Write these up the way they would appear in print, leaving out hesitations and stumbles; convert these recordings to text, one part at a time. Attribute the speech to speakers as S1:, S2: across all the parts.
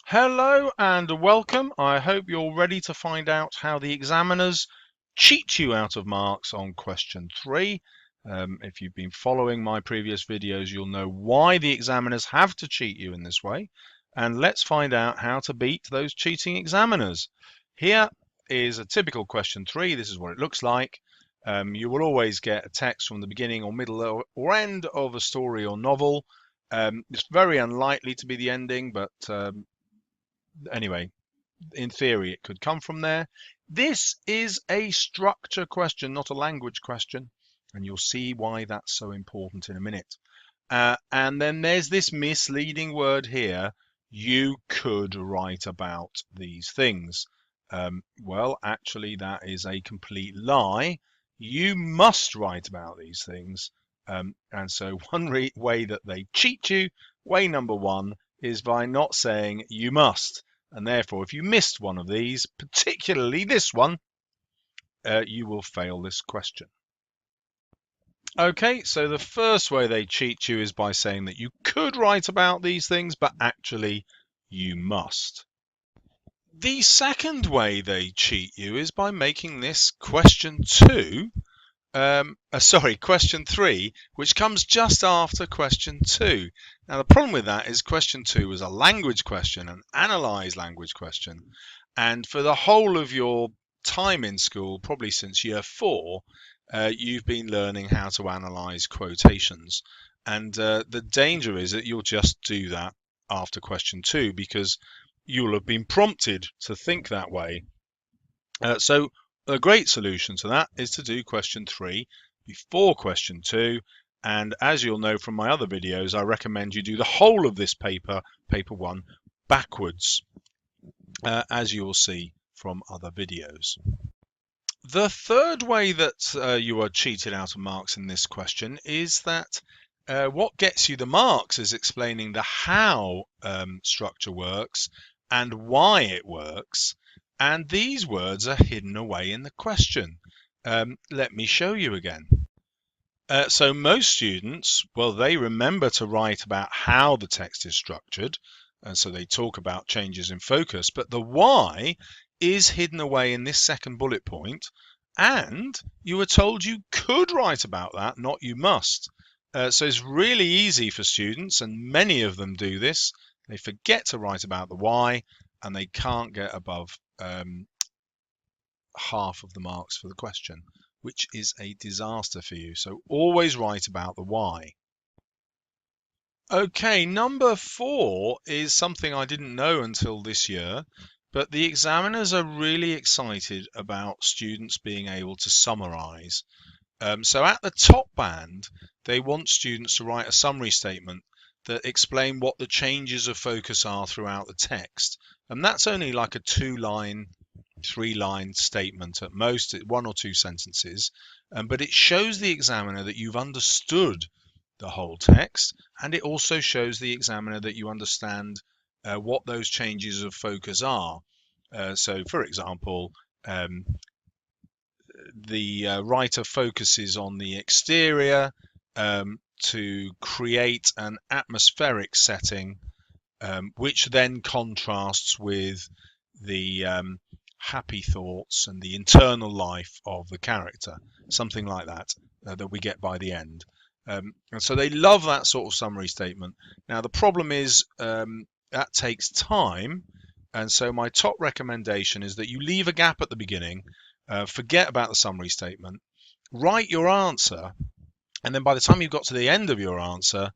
S1: Hello and welcome. I hope you're ready to find out how the examiners cheat you out of marks on question 3. If you've been following my previous videos, you'll know why the examiners have to cheat you in this way. And let's find out how to beat those cheating examiners. Here is a typical question 3. This is what it looks like. You will always get a text from the beginning or middle or end of a story or novel. It's very unlikely to be the ending, but anyway, in theory, it could come from there. This is a structure question, not a language question, and you'll see why that's so important in a minute. And then there's this misleading word here. You could write about these things. Well, actually, that is a complete lie. You must write about these things. And so one way that they cheat you, way number one, is by not saying you must. And therefore, if you missed one of these, particularly this one, you will fail this question. Okay, so the first way they cheat you is by saying that you could write about these things, but actually you must. The second way they cheat you is by making this question 2, question 3, which comes just after question 2. Now, the problem with that is question 2 was a language question, an analyse language question. And for the whole of your time in school, probably since year 4, you've been learning how to analyse quotations. And the danger is that you'll just do that after question 2 because you'll have been prompted to think that way. So a great solution to that is to do question 3 before question 2. And as you'll know from my other videos, I recommend you do the whole of this paper 1, backwards, as you will see from other videos. The third way that you are cheated out of marks in this question is that what gets you the marks is explaining the how structure works and why it works. And these words are hidden away in the question. Let me show you again. So most students, well, they remember to write about how the text is structured. And so they talk about changes in focus, but the why is hidden away in this second bullet point. And you were told you could write about that, not you must. So it's really easy for students, and many of them do this. They forget to write about the why, and they can't get above half of the marks for the question, which is a disaster for you. So always write about the why. Okay, number 4 is something I didn't know until this year, but the examiners are really excited about students being able to summarize. So at the top band, they want students to write a summary statement that explain what the changes of focus are throughout the text. And that's only like a 2-line, 3-line statement at most, 1 or 2 sentences. But it shows the examiner that you've understood the whole text, and it also shows the examiner that you understand what those changes of focus are. So, for example, the writer focuses on the exterior to create an atmospheric setting, which then contrasts with the happy thoughts and the internal life of the character, something like that, that we get by the end. And so they love that sort of summary statement. Now, the problem is that takes time. And so my top recommendation is that you leave a gap at the beginning, forget about the summary statement, write your answer, and then by the time you've got to the end of your answer,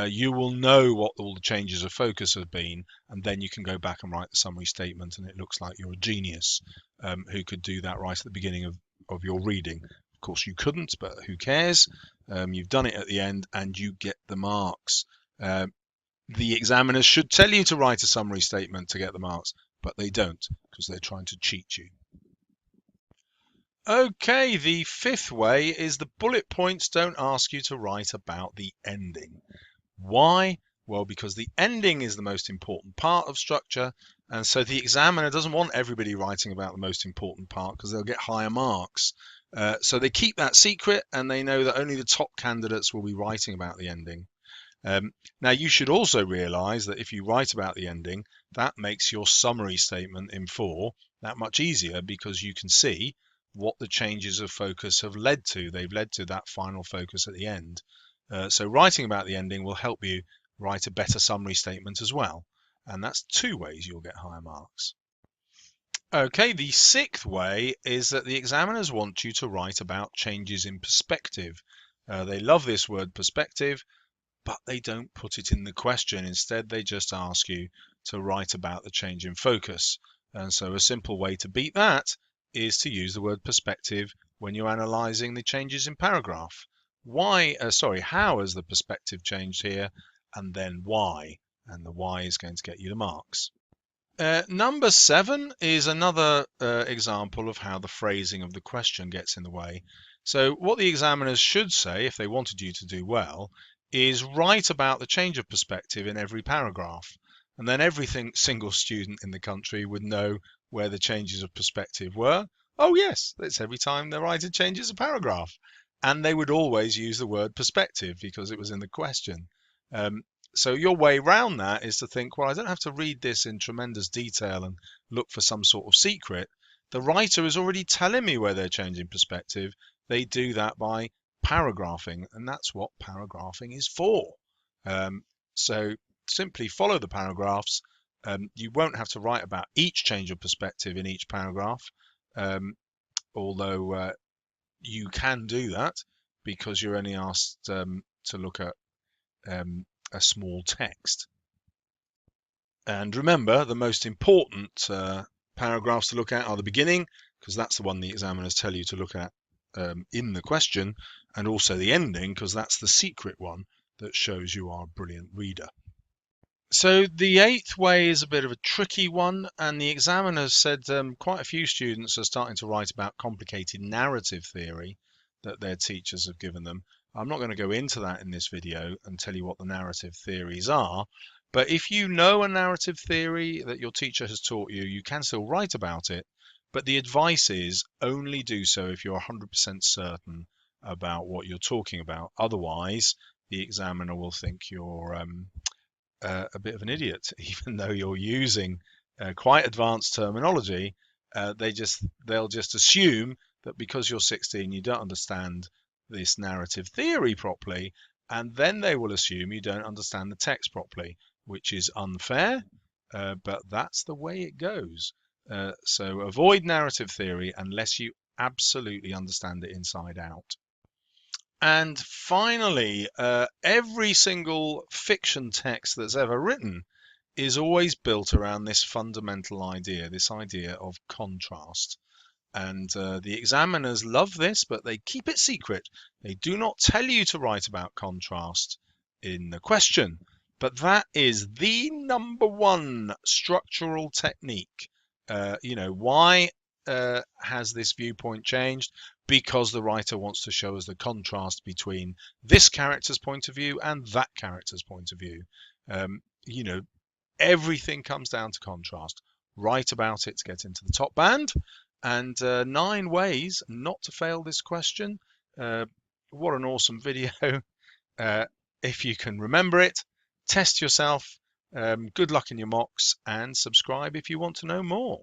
S1: you will know what all the changes of focus have been, and then you can go back and write the summary statement, and it looks like you're a genius who could do that right at the beginning of your reading. Of course, you couldn't, but who cares? You've done it at the end, and you get the marks. The examiners should tell you to write a summary statement to get the marks, but they don't because they're trying to cheat you. Okay, the 5th way is the bullet points don't ask you to write about the ending. Why? Well, because the ending is the most important part of structure, and so the examiner doesn't want everybody writing about the most important part because they'll get higher marks. So they keep that secret, and they know that only the top candidates will be writing about the ending. Now, you should also realize that if you write about the ending, that makes your summary statement in 4 that much easier because you can see what the changes of focus have led to. They've led to that final focus at the end. So writing about the ending will help you write a better summary statement as well. And that's 2 ways you'll get higher marks. Okay, the 6th way is that the examiners want you to write about changes in perspective. They love this word perspective, but they don't put it in the question. Instead, they just ask you to write about the change in focus. And so a simple way to beat that is to use the word perspective when you're analysing the changes in paragraph. How has the perspective changed here? And then why? And the why is going to get you the marks. Number 7 is another example of how the phrasing of the question gets in the way. So what the examiners should say, if they wanted you to do well, is write about the change of perspective in every paragraph. And then every single student in the country would know where the changes of perspective were. Oh yes, that's every time the writer changes a paragraph. And they would always use the word perspective because it was in the question. So your way round that is to think, well, I don't have to read this in tremendous detail and look for some sort of secret. The writer is already telling me where they're changing perspective. They do that by paragraphing, and that's what paragraphing is for. So simply follow the paragraphs. You won't have to write about each change of perspective in each paragraph, although you can do that because you're only asked to look at a small text. And remember, the most important paragraphs to look at are the beginning, because that's the one the examiners tell you to look at in the question, and also the ending, because that's the secret one that shows you are a brilliant reader. So the 8th way is a bit of a tricky one, and the examiners said quite a few students are starting to write about complicated narrative theory that their teachers have given them. I'm not going to go into that in this video and tell you what the narrative theories are, but if you know a narrative theory that your teacher has taught you, you can still write about it, but the advice is only do so if you're 100% certain about what you're talking about. Otherwise, the examiner will think you're a bit of an idiot, even though you're using quite advanced terminology. They'll just assume that because you're 16, you don't understand this narrative theory properly, and then they will assume you don't understand the text properly, which is unfair, but that's the way it goes. So avoid narrative theory unless you absolutely understand it inside out. And finally, every single fiction text that's ever written is always built around this fundamental idea, this idea of contrast. And the examiners love this, but they keep it secret. They do not tell you to write about contrast in the question. But that is the number 1 structural technique. Why has this viewpoint changed? Because the writer wants to show us the contrast between this character's point of view and that character's point of view. Everything comes down to contrast. Write about it to get into the top band. And 9 ways not to fail this question. What an awesome video. If you can remember it, test yourself. Good luck in your mocks and subscribe if you want to know more.